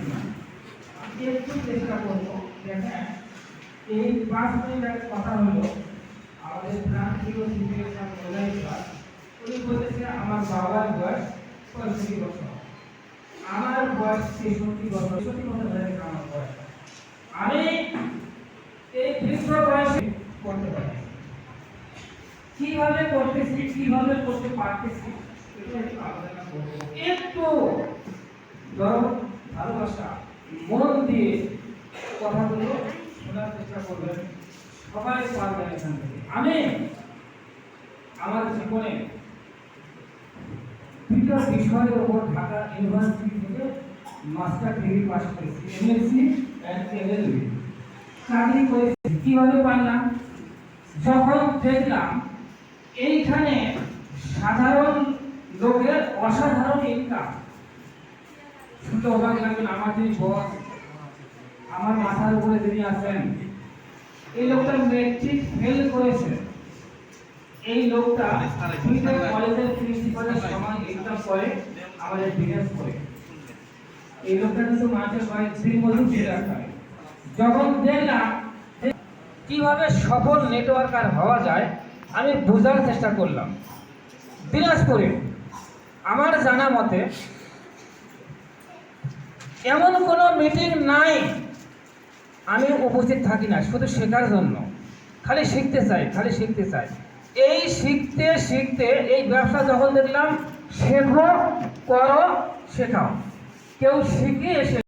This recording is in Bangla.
পারছি না, আমি একটু চেষ্টা করবো। দেখেন, এই 5 মিনিট আগে কথা হলো আমাদের প্রাণ হিরো সিচুয়েশন মোলাইকার, উনি বলেছে আমার বাবার বয়স 65 বছর, আমার বয়স 63 বছর, 63 বছর ধরে আমার বয়স। আমি এই বৃদ্ধ বয়সে করতে পারি, কিভাবে করতেছি, কিভাবে করতে পারতেছি, এটা একটু আলোচনা করবো। একটু দরদ ভালোবাসা মন দিয়ে কথাগুলো শোনার চেষ্টা করবেন, সবাই পারবেন এখান থেকে। আমি আমার জীবনে দুটো বিষয়ের উপর ঢাকা ইউনিভার্সিটি থেকে মাস্টার ডিগ্রি পাস করেছি, এমএসসি এন্ড এলএলবি। চাকরি করেছি কিভাবে পারলাম? যখন দেখলাম এইখানে সাধারণ লোকের অসাধারণ ইনকাম, শুনতে অবাক লাগবেন। আমার যিনি বস, আমার মাথার উপরে যিনি আছেন, এই লোকটা মেট্রিক ফেল করেছে। এই লোকটা দুইটা কলেজের প্রিন্সিপালের সমান ইনকাম করে, আমাদের বিজনেস করে। এই লোকটা কিন্তু মাঝে কয়েক দিন মজুর দিয়ে রাখায়। যখন দেখলাম কিভাবে সফল নেটওয়ার্কার হওয়া যায়, আমি বোঝার চেষ্টা করলাম। দিনাজপুরে আমার জানা মতে এমন কোনো মিটিং নাই আমি উপস্থিত থাকি না, শুধু শেখার জন্য। খালি শিখতে চাই, খালি শিখতে চাই। এই শিখতে শিখতে এই ব্যবসা যখন দেখলাম, শেখো, করো, শেখাও। কেউ শিখে এসে